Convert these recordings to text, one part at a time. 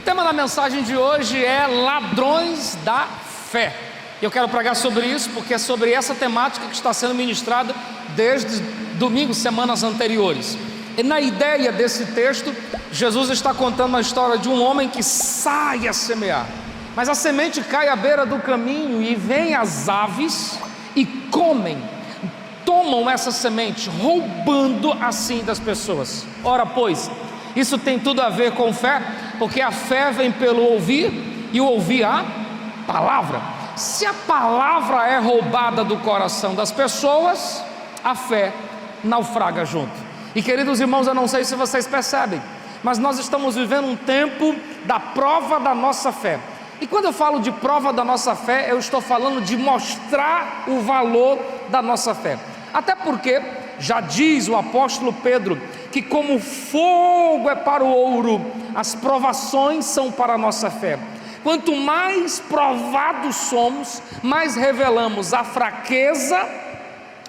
tema da mensagem de hoje é ladrões da fé. Eu quero pregar sobre isso porque é sobre essa temática que está sendo ministrada desde domingo, semanas anteriores. E na ideia desse texto, Jesus está contando a história de um homem que sai a semear, mas a semente cai à beira do caminho e vem as aves e comem, tomam essa semente, roubando assim das pessoas. Ora pois, isso tem tudo a ver com fé, porque a fé vem pelo ouvir e o ouvir a palavra. Se a palavra é roubada do coração das pessoas, a fé naufraga junto. E queridos irmãos, eu não sei se vocês percebem, mas nós estamos vivendo um tempo da prova da nossa fé. E quando eu falo de prova da nossa fé, eu estou falando de mostrar o valor da nossa fé. Até porque já diz o apóstolo Pedro que como fogo é para o ouro, as provações são para a nossa fé. Quanto mais provados somos, mais revelamos a fraqueza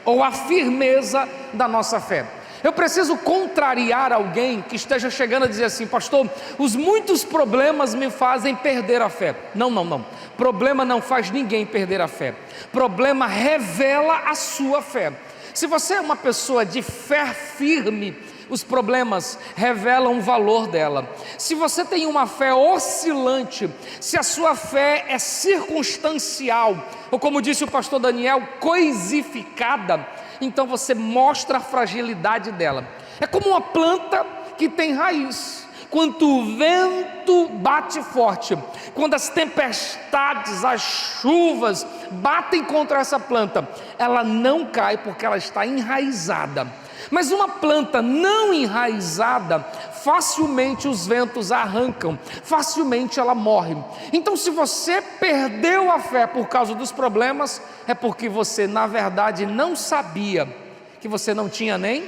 ou a firmeza da nossa fé. Eu preciso contrariar alguém que esteja chegando a dizer assim: pastor, os muitos problemas me fazem perder a fé. Não. Problema não faz ninguém perder a fé. Problema revela a sua fé. Se você é uma pessoa de fé firme, os problemas revelam o valor dela. Se você tem uma fé oscilante, se a sua fé é circunstancial, ou como disse o pastor Daniel, coisificada, então você mostra a fragilidade dela. É como uma planta que tem raiz. Quando o vento bate forte, quando as tempestades, as chuvas batem contra essa planta, ela não cai porque ela está enraizada. Mas uma planta não enraizada, facilmente os ventos arrancam, facilmente ela morre. Então, se você perdeu a fé por causa dos problemas, é porque você na verdade não sabia que você não tinha nem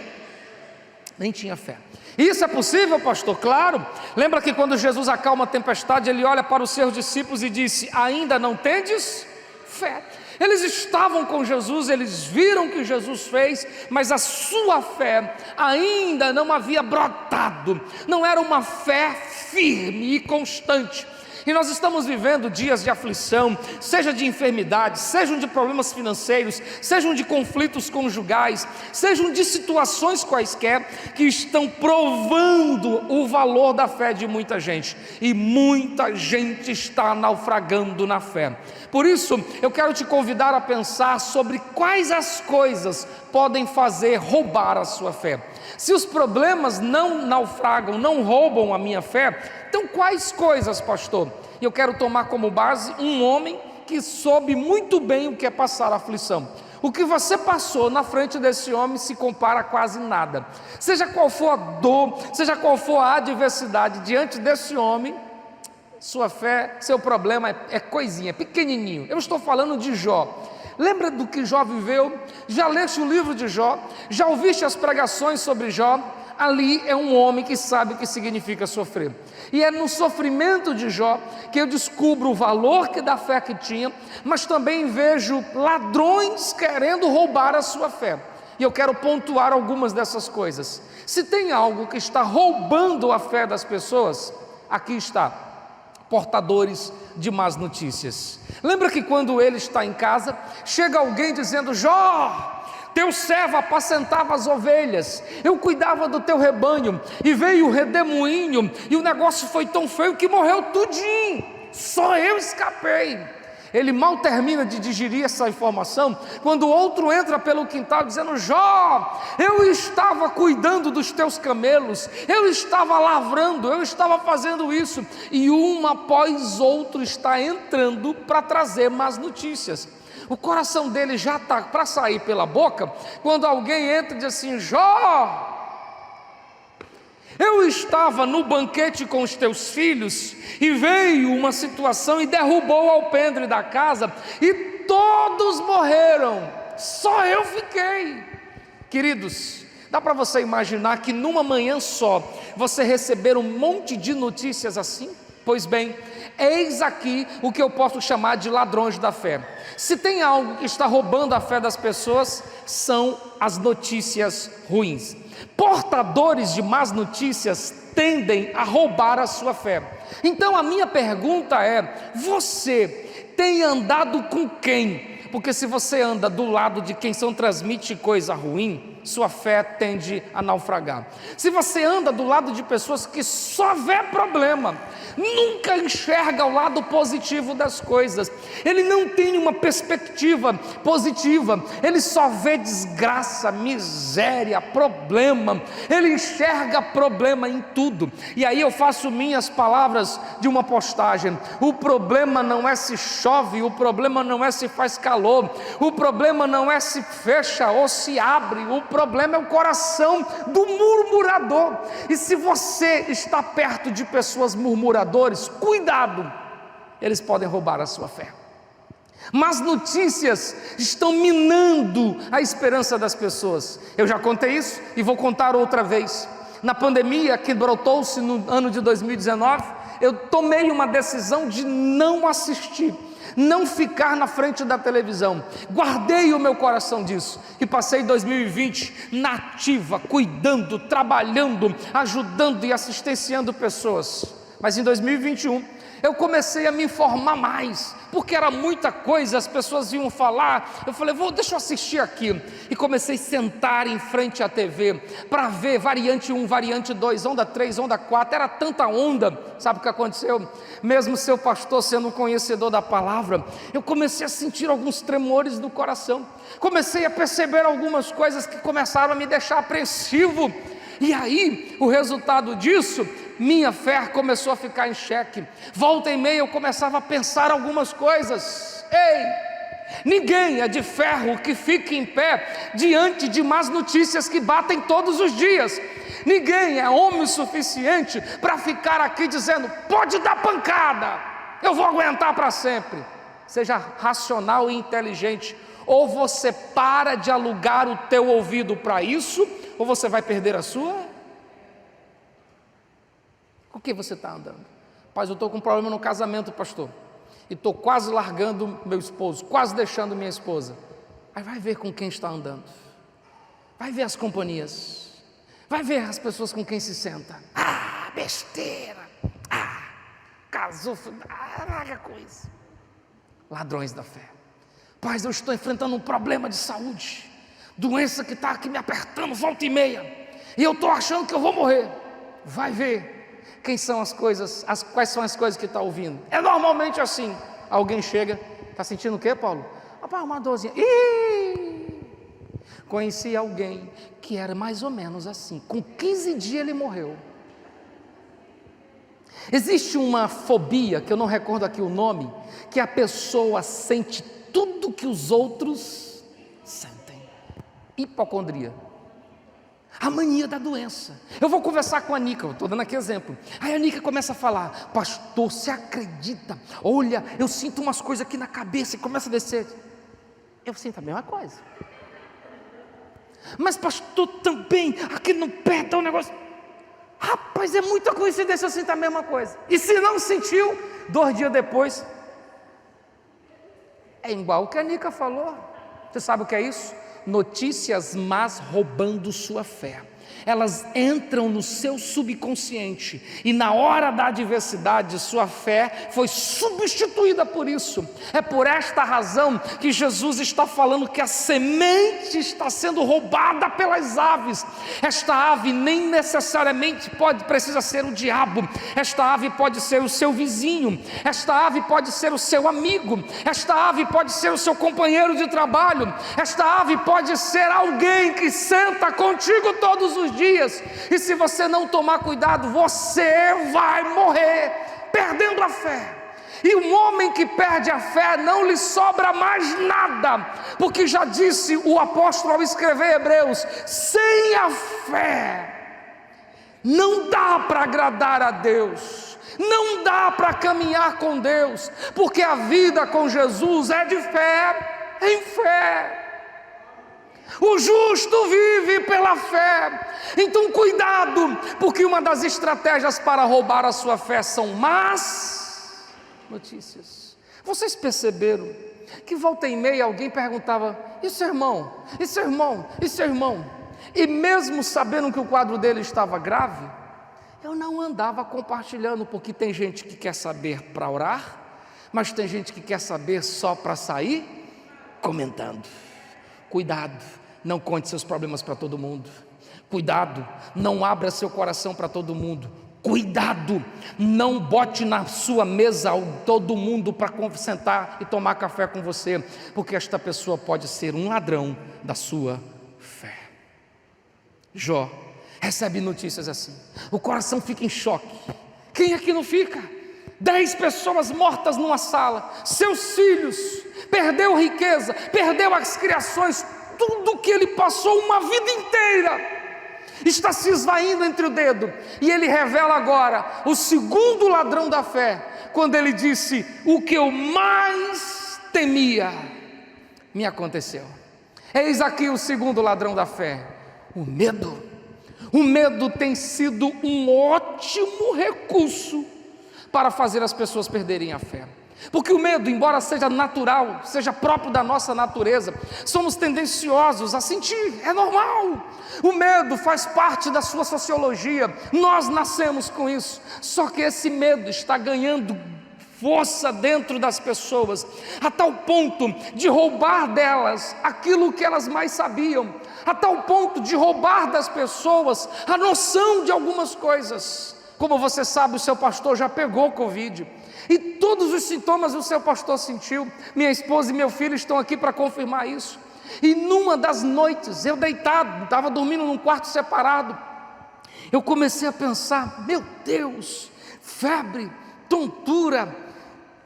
tinha fé. Isso é possível, pastor? Claro. Lembra que quando Jesus acalma a tempestade, ele olha para os seus discípulos e disse: ainda não tendes fé? Eles estavam com Jesus, eles viram o que Jesus fez, mas a sua fé ainda não havia brotado, não era uma fé firme e constante. E nós estamos vivendo dias de aflição, seja de enfermidade, sejam de problemas financeiros, sejam de conflitos conjugais, sejam de situações quaisquer que estão provando o valor da fé de muita gente. E muita gente está naufragando na fé. Por isso, eu quero te convidar a pensar sobre quais as coisas podem fazer roubar a sua fé. Se os problemas não naufragam, não roubam a minha fé, então quais coisas, pastor? Eu quero tomar como base um homem que soube muito bem o que é passar aflição. O que você passou na frente desse homem se compara a quase nada. Seja qual for a dor, seja qual for a adversidade diante desse homem, sua fé, seu problema é coisinha, é pequenininho. Eu estou falando de Jó. Lembra do que Jó viveu? Já leste o livro de Jó? Já ouviste as pregações sobre Jó? Ali é um homem que sabe o que significa sofrer. E é no sofrimento de Jó que eu descubro o valor da fé que tinha, mas também vejo ladrões querendo roubar a sua fé. E eu quero pontuar algumas dessas coisas. Se tem algo que está roubando a fé das pessoas, aqui está: portadores de más notícias. Lembra que quando ele está em casa, chega alguém dizendo: Jó, teu servo apacentava as ovelhas, eu cuidava do teu rebanho, e veio o redemoinho, e o negócio foi tão feio que morreu tudinho, só eu escapei. Ele mal termina de digerir essa informação, quando o outro entra pelo quintal dizendo: Jó, eu estava cuidando dos teus camelos, eu estava lavrando, eu estava fazendo isso, e um após outro está entrando para trazer más notícias. O coração dele já está para sair pela boca, quando alguém entra e diz assim: Jó, eu estava no banquete com os teus filhos, e veio uma situação e derrubou o alpendre da casa, e todos morreram, só eu fiquei. Queridos, dá para você imaginar que numa manhã só, você receber um monte de notícias assim? Pois bem, eis aqui o que eu posso chamar de ladrões da fé. Se tem algo que está roubando a fé das pessoas, são as notícias ruins. Portadores de más notícias tendem a roubar a sua fé. Então a minha pergunta é: você tem andado com quem? Porque se você anda do lado de quem só transmite coisa ruim, sua fé tende a naufragar. Se você anda do lado de pessoas que só vê problema, nunca enxerga o lado positivo das coisas, ele não tem uma perspectiva positiva, ele só vê desgraça, miséria, problema, ele enxerga problema em tudo. E aí eu faço minhas palavras de uma postagem: o problema não é se chove, o problema não é se faz calor, o problema não é se fecha ou se abre, o problema é o coração do murmurador. E se você está perto de pessoas murmuradores, cuidado, eles podem roubar a sua fé. Más notícias estão minando a esperança das pessoas. Eu já contei isso e vou contar outra vez. Na pandemia que brotou-se no ano de 2019, eu tomei uma decisão de não assistir, não ficar na frente da televisão. Guardei o meu coração disso e passei 2020 na ativa, cuidando, trabalhando, ajudando e assistenciando pessoas. Mas em 2021 eu comecei a me informar mais, porque era muita coisa, as pessoas iam falar. Eu falei: deixa eu assistir aqui. E comecei a sentar em frente à TV para ver variante 1, variante 2, onda 3, onda 4, era tanta onda. Sabe o que aconteceu? Mesmo seu pastor sendo um conhecedor da palavra, eu comecei a sentir alguns tremores no coração, comecei a perceber algumas coisas que começaram a me deixar apreensivo. E aí, o resultado disso, minha fé começou a ficar em xeque. Volta e meia eu começava a pensar algumas coisas. Ninguém é de ferro que fique em pé diante de más notícias que batem todos os dias. Ninguém é homem o suficiente para ficar aqui dizendo: pode dar pancada, eu vou aguentar para sempre. Seja racional e inteligente. Ou você para de alugar o teu ouvido para isso, ou você vai perder a sua. Com que você está andando? Pai, eu estou com um problema no casamento, pastor, e estou quase largando meu esposo, quase deixando minha esposa. Aí vai ver com quem está andando, vai ver as companhias, vai ver as pessoas com quem se senta. Besteira, casou, larga coisa. Ladrões da fé. Pai, eu estou enfrentando um problema de saúde, doença que está aqui me apertando volta e meia, e eu estou achando que eu vou morrer. Vai ver quem são as coisas, quais são as coisas que está ouvindo. É normalmente assim: alguém chega, está sentindo o quê, Paulo? Rapaz, uma dorzinha. Conheci alguém que era mais ou menos assim, com 15 dias ele morreu. Existe uma fobia, que eu não recordo aqui o nome, que a pessoa sente tudo que os outros sentem. Hipocondria. A mania da doença. Eu vou conversar com a Nica, eu estou dando aqui exemplo. Aí a Nica começa a falar: pastor, você acredita? Olha, eu sinto umas coisas aqui na cabeça, e começa a descer. Eu sinto a mesma coisa. Mas pastor, também aqui no pé está um negócio. Rapaz, é muita coincidência, eu sinto a mesma coisa. E se não sentiu, 2 dias depois, é igual o que a Nica falou. Você sabe o que é isso? Notícias más roubando sua fé. Elas entram no seu subconsciente, e na hora da adversidade, sua fé foi substituída por isso. É por esta razão que Jesus está falando que a semente está sendo roubada pelas aves. Esta ave nem necessariamente precisa ser o diabo. Esta ave pode ser o seu vizinho. Esta ave pode ser o seu amigo. Esta ave pode ser o seu companheiro de trabalho. Esta ave pode ser alguém que senta contigo todos os dias, e se você não tomar cuidado, você vai morrer perdendo a fé. E um homem que perde a fé, não lhe sobra mais nada, porque já disse o apóstolo ao escrever Hebreus: sem a fé não dá para agradar a Deus, não dá para caminhar com Deus, porque a vida com Jesus é de fé em fé. O justo vive pela fé. Então cuidado, porque uma das estratégias para roubar a sua fé são más notícias. Vocês perceberam que volta e meia alguém perguntava: e seu irmão? E seu irmão? E seu irmão? E mesmo sabendo que o quadro dele estava grave, eu não andava compartilhando, porque tem gente que quer saber para orar, mas tem gente que quer saber só para sair comentando. Cuidado, não conte seus problemas para todo mundo. Cuidado, não abra seu coração para todo mundo. Cuidado, não bote na sua mesa todo mundo para sentar e tomar café com você, porque esta pessoa pode ser um ladrão da sua fé. Jó recebe notícias assim, o coração fica em choque. Quem aqui não fica? 10 pessoas mortas numa sala, seus filhos, perdeu riqueza, perdeu as criações, tudo que ele passou uma vida inteira está se esvaindo entre o dedo. E ele revela agora o segundo ladrão da fé, quando ele disse: o que eu mais temia me aconteceu. Eis aqui o segundo ladrão da fé: o medo. O medo tem sido um ótimo recurso para fazer as pessoas perderem a fé. Porque o medo, embora seja natural, seja próprio da nossa natureza, somos tendenciosos a sentir, é normal. O medo faz parte da sua sociologia, nós nascemos com isso. Só que esse medo está ganhando força dentro das pessoas, a tal ponto de roubar delas aquilo que elas mais sabiam, a tal ponto de roubar das pessoas a noção de algumas coisas. Como você sabe, o seu pastor já pegou Covid, e todos os sintomas o seu pastor sentiu. Minha esposa e meu filho estão aqui para confirmar isso. E numa das noites, eu deitado, estava dormindo num quarto separado, eu comecei a pensar: meu Deus, febre, tontura,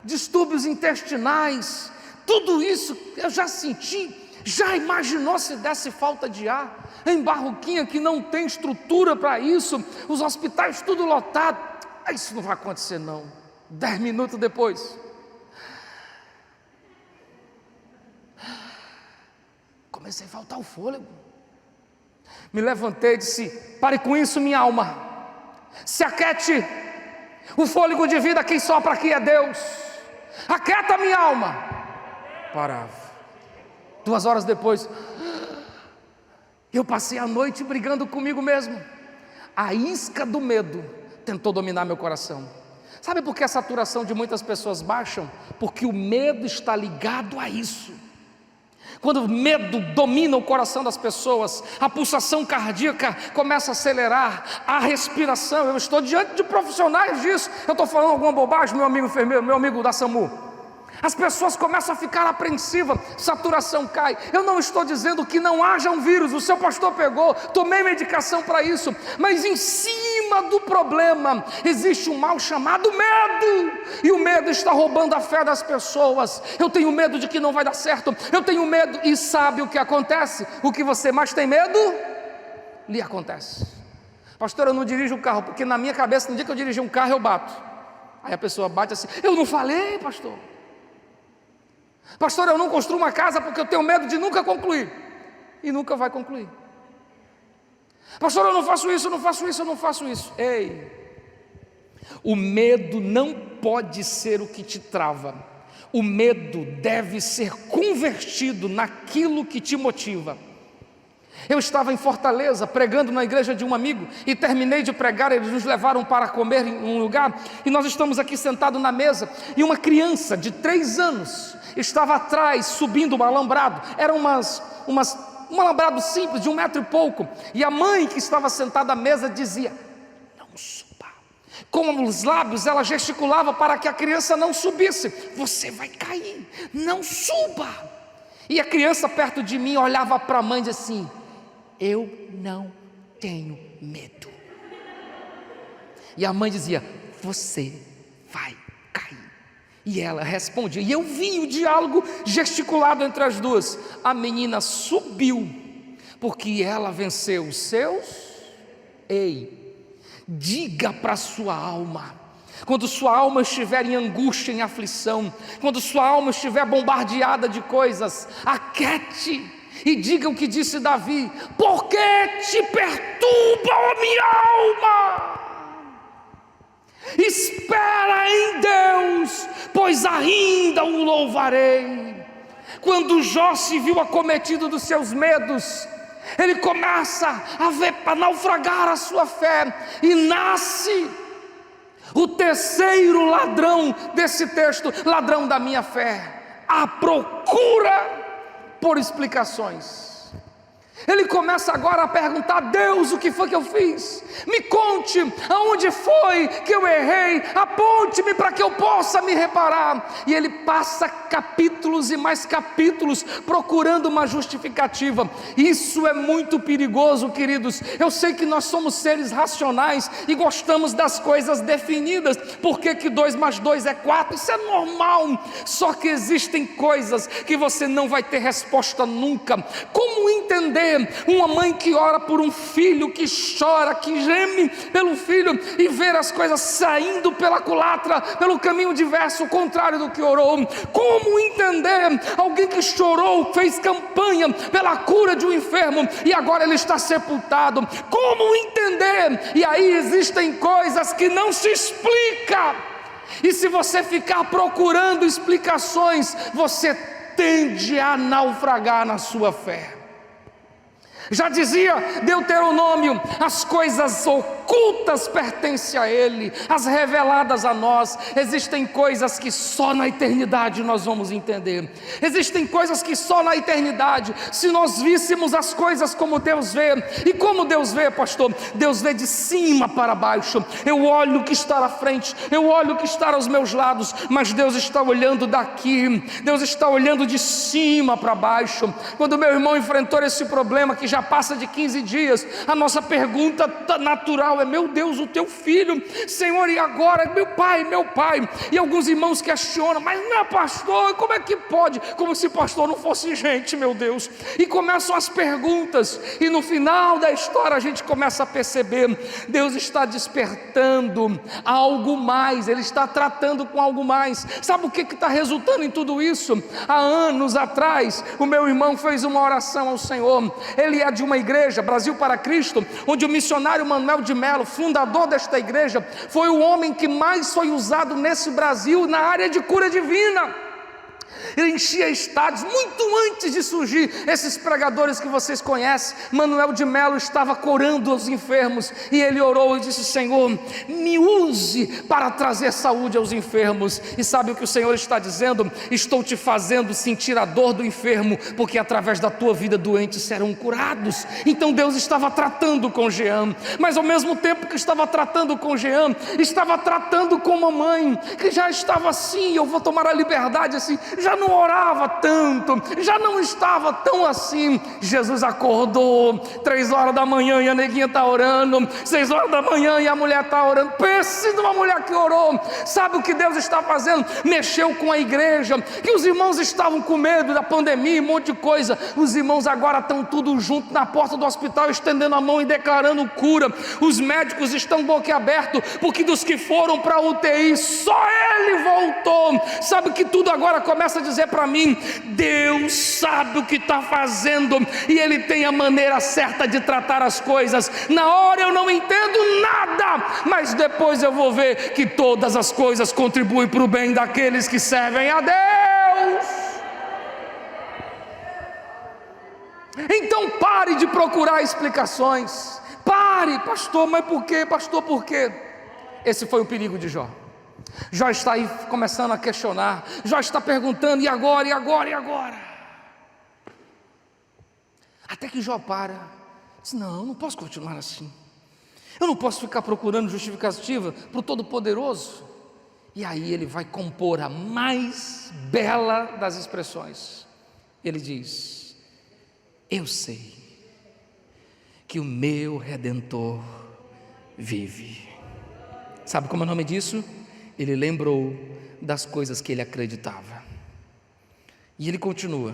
distúrbios intestinais, tudo isso eu já senti. Já imaginou se desse falta de ar em Barroquinha, que não tem estrutura para isso, os hospitais tudo lotado? Isso não vai acontecer não. 10 minutos depois, comecei a faltar o fôlego. Me levantei e disse: pare com isso, minha alma, se aquiete. O fôlego de vida quem sopra aqui é Deus. Aquieta minha alma. Parava. 2 horas depois, eu passei a noite brigando comigo mesmo. A isca do medo tentou dominar meu coração. Sabe por que a saturação de muitas pessoas baixa? Porque o medo está ligado a isso. Quando o medo domina o coração das pessoas, a pulsação cardíaca começa a acelerar, a respiração. Eu estou diante de profissionais disso. Eu estou falando alguma bobagem, meu amigo enfermeiro, meu amigo da SAMU? As pessoas começam a ficar apreensivas, saturação cai. Eu não estou dizendo que não haja um vírus, o seu pastor pegou, tomei medicação para isso, mas em cima do problema existe um mal chamado medo, e o medo está roubando a fé das pessoas. Eu tenho medo de que não vai dar certo, eu tenho medo, e sabe o que acontece? O que você mais tem medo, lhe acontece. Pastor, eu não dirijo um carro, porque na minha cabeça, no dia que eu dirigir um carro eu bato. Aí a pessoa bate assim: eu não falei, pastor. Pastor, eu não construo uma casa porque eu tenho medo de nunca concluir. E nunca vai concluir. Pastor, eu não faço isso, eu não faço isso, eu não faço isso. Ei, o medo não pode ser o que te trava. O medo deve ser convertido naquilo que te motiva. Eu estava em Fortaleza pregando na igreja de um amigo e terminei de pregar, eles nos levaram para comer em um lugar, e nós estamos aqui sentados na mesa, e uma criança de 3 anos estava atrás subindo um alambrado. Era um alambrado simples de 1 metro e pouco, e a mãe que estava sentada à mesa dizia: não suba. Com os lábios ela gesticulava para que a criança não subisse: você vai cair, não suba. E a criança perto de mim olhava para a mãe e dizia assim: eu não tenho medo. E a mãe dizia: você vai cair. E ela respondia, e eu vi o diálogo gesticulado entre as duas. A menina subiu, porque ela venceu os seus. Ei, diga para a sua alma, quando sua alma estiver em angústia, em aflição, quando sua alma estiver bombardeada de coisas, aquiete e diga o que disse Davi: por que te perturba, ó minha alma? Espera em Deus, pois ainda o louvarei. Quando Jó se viu acometido dos seus medos, ele começa a naufragar a sua fé, e nasce o terceiro ladrão desse texto, ladrão da minha fé, a procura por explicações. Ele começa agora a perguntar: Deus, o que foi que eu fiz? Me conte, aonde foi que eu errei? Aponte-me para que eu possa me reparar. E ele passa capítulos e mais capítulos procurando uma justificativa. Isso é muito perigoso, queridos. Eu sei que nós somos seres racionais e gostamos das coisas definidas. Por que 2 mais 2 é 4? Isso é normal. Só que existem coisas que você não vai ter resposta nunca. Como entender uma mãe que ora por um filho, que chora, que geme pelo filho, e ver as coisas saindo pela culatra, pelo caminho diverso, o contrário do que orou? Como entender alguém que chorou, fez campanha pela cura de um enfermo, e agora ele está sepultado? Como entender? E aí existem coisas que não se explicam, e se você ficar procurando explicações, você tende a naufragar na sua fé. Já dizia Deuteronômio: as coisas ocultas pertencem a Ele, as reveladas a nós. Existem coisas que só na eternidade nós vamos entender. Existem coisas que só na eternidade, se nós víssemos as coisas como Deus vê. E como Deus vê, pastor? Deus vê de cima para baixo. Eu olho o que está à frente, eu olho o que está aos meus lados, mas Deus está olhando daqui, Deus está olhando de cima para baixo. Quando meu irmão enfrentou esse problema que já passa de 15 dias, a nossa pergunta natural é: meu Deus, o teu filho, Senhor, e agora? Meu pai. E alguns irmãos questionam: mas não é pastor, como é que pode? Como se pastor não fosse gente, meu Deus. E começam as perguntas, e no final da história a gente começa a perceber: Deus está despertando algo mais, Ele está tratando com algo mais. Sabe o que está resultando em tudo isso? Há anos atrás, o meu irmão fez uma oração ao Senhor. Ele é de uma igreja, Brasil para Cristo, onde o missionário Manuel de Melo, fundador desta igreja, foi o homem que mais foi usado nesse Brasil na área de cura divina. Ele enchia estádios muito antes de surgir esses pregadores que vocês conhecem. Manuel de Melo estava curando os enfermos, e ele orou e disse: Senhor, me use para trazer saúde aos enfermos. E sabe o que o Senhor está dizendo? Estou te fazendo sentir a dor do enfermo, porque através da tua vida doentes serão curados. Então Deus estava tratando com Jean, mas ao mesmo tempo que estava tratando com Jean, estava tratando com uma mãe que já estava assim, eu vou tomar a liberdade assim, já não orava tanto, já não estava tão assim. Jesus acordou 3 horas da manhã e a neguinha está orando, 6 horas da manhã e a mulher está orando. Pense numa mulher que orou. Sabe o que Deus está fazendo? Mexeu com a igreja, que os irmãos estavam com medo da pandemia, um monte de coisa. Os irmãos agora estão tudo junto na porta do hospital, estendendo a mão e declarando cura. Os médicos estão boquiabertos, porque dos que foram para a UTI, só ele voltou. Sabe que tudo agora começa a dizer para mim: Deus sabe o que está fazendo, e Ele tem a maneira certa de tratar as coisas. Na hora eu não entendo nada, mas depois eu vou ver que todas as coisas contribuem para o bem daqueles que servem a Deus. Então pare de procurar explicações. Pare, pastor, mas por quê? Pastor, por quê? Esse foi o perigo de Jó. Jó está aí começando a questionar, Jó está perguntando: e agora, e agora, e agora? Até que Jó para, diz: não, eu não posso continuar assim, eu não posso ficar procurando justificativa para o Todo-Poderoso. E aí ele vai compor a mais bela das expressões. Ele diz: eu sei que o meu Redentor vive. Sabe como é o nome disso? Ele lembrou das coisas que ele acreditava. E ele continua: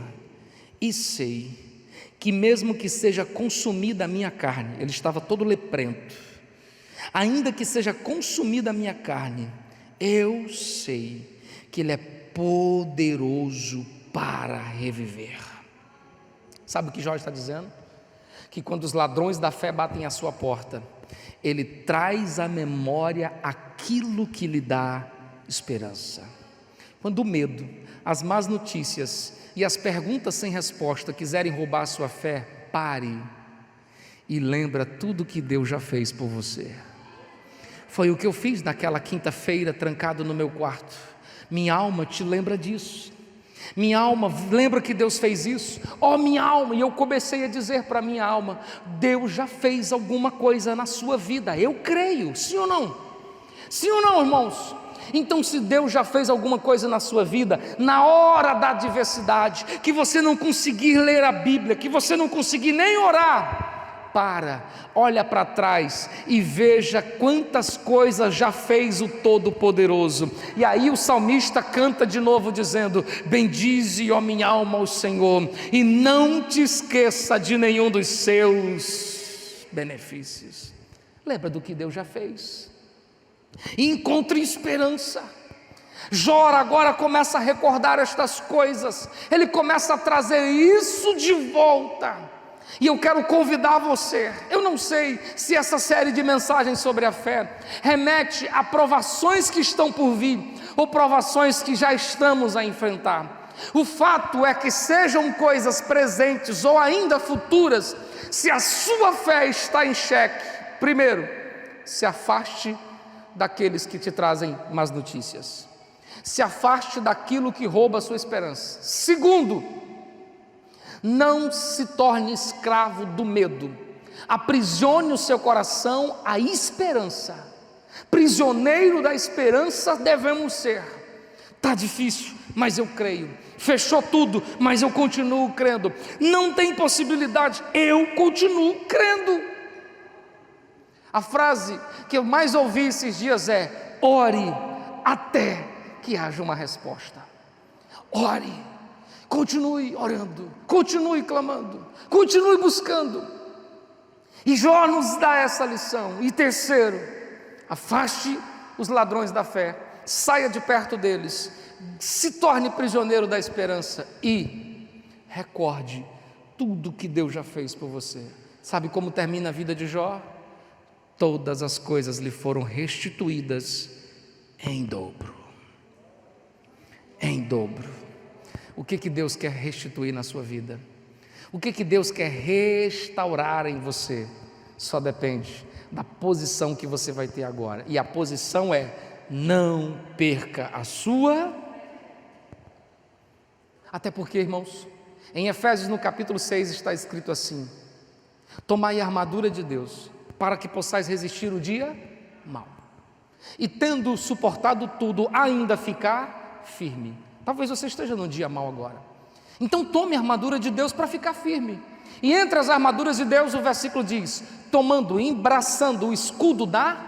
e sei que mesmo que seja consumida a minha carne, ele estava todo leprento, ainda que seja consumida a minha carne, eu sei que Ele é poderoso para reviver. Sabe o que Jó está dizendo? Que quando os ladrões da fé batem à sua porta, Ele traz à memória aquilo que lhe dá esperança. Quando o medo, as más notícias e as perguntas sem resposta quiserem roubar a sua fé, pare e lembra tudo que Deus já fez por você. Foi o que eu fiz naquela quinta-feira, trancado no meu quarto. Minha alma te lembra disso. Minha alma lembra que Deus fez isso. Ó minha alma, e eu comecei a dizer para minha alma: Deus já fez alguma coisa na sua vida. Eu creio, sim ou não? Sim ou não, irmãos? Então, se Deus já fez alguma coisa na sua vida, na hora da adversidade, que você não conseguir ler a Bíblia, que você não conseguir nem orar, olha para trás e veja quantas coisas já fez o Todo-Poderoso. E aí o salmista canta de novo dizendo: bendize, ó minha alma, ao Senhor, e não te esqueça de nenhum dos seus benefícios. Lembra do que Deus já fez e encontre esperança. Jó agora começa a recordar estas coisas, ele começa a trazer isso de volta. E eu quero convidar você, eu não sei se essa série de mensagens sobre a fé remete a provações que estão por vir, ou provações que já estamos a enfrentar. O fato é que sejam coisas presentes ou ainda futuras, se a sua fé está em xeque, primeiro, se afaste daqueles que te trazem más notícias, se afaste daquilo que rouba a sua esperança. Segundo, não se torne escravo do medo, aprisione o seu coração à esperança. Prisioneiro da esperança devemos ser. Está difícil, mas eu creio. Fechou tudo, mas eu continuo crendo. Não tem possibilidade, eu continuo crendo. A frase que eu mais ouvi esses dias é: ore até que haja uma resposta. Ore, continue orando, continue clamando, continue buscando. E Jó nos dá essa lição. E terceiro, afaste os ladrões da fé, saia de perto deles, se torne prisioneiro da esperança e recorde tudo que Deus já fez por você. Sabe como termina a vida de Jó? Todas as coisas lhe foram restituídas em dobro. Em dobro. O que Deus quer restituir na sua vida? O que Deus quer restaurar em você? Só depende da posição que você vai ter agora. E a posição é: não perca a sua. Até porque, irmãos, em Efésios no capítulo 6 está escrito assim: tomai a armadura de Deus, para que possais resistir o dia mau, e tendo suportado tudo, ainda ficar firme. Talvez você esteja num dia mau agora, então tome a armadura de Deus para ficar firme. E entre as armaduras de Deus, o versículo diz: embraçando o escudo da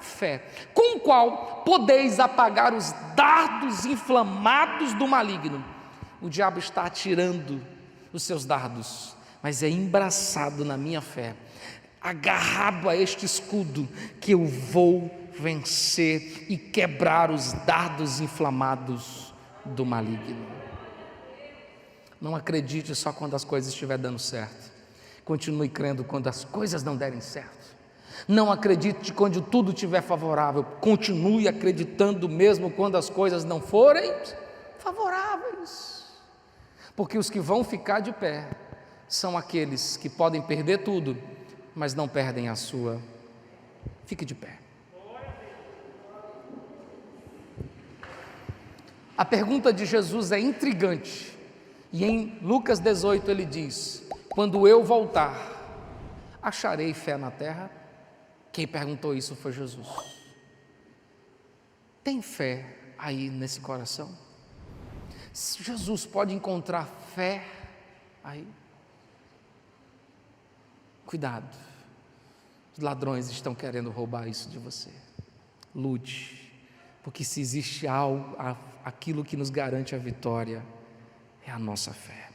fé, com o qual podeis apagar os dardos inflamados do maligno. O diabo está atirando os seus dardos, mas é embraçado na minha fé, agarrado a este escudo, que eu vou vencer e quebrar os dardos inflamados do maligno. Não acredite só quando as coisas estiverem dando certo, continue crendo quando as coisas não derem certo. Não acredite quando tudo estiver favorável, continue acreditando mesmo quando as coisas não forem favoráveis, porque os que vão ficar de pé são aqueles que podem perder tudo, mas não perdem a sua. Fique de pé. A pergunta de Jesus é intrigante, e em Lucas 18 ele diz: quando eu voltar, acharei fé na terra? Quem perguntou isso foi Jesus. Tem fé aí nesse coração? Jesus pode encontrar fé aí? Cuidado, os ladrões estão querendo roubar isso de você. Lute, porque se existe algo, aquilo que nos garante a vitória é a nossa fé.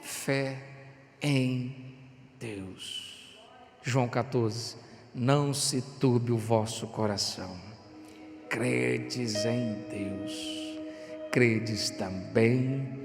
Fé em Deus. João 14: não se turbe o vosso coração, credes em Deus, credes também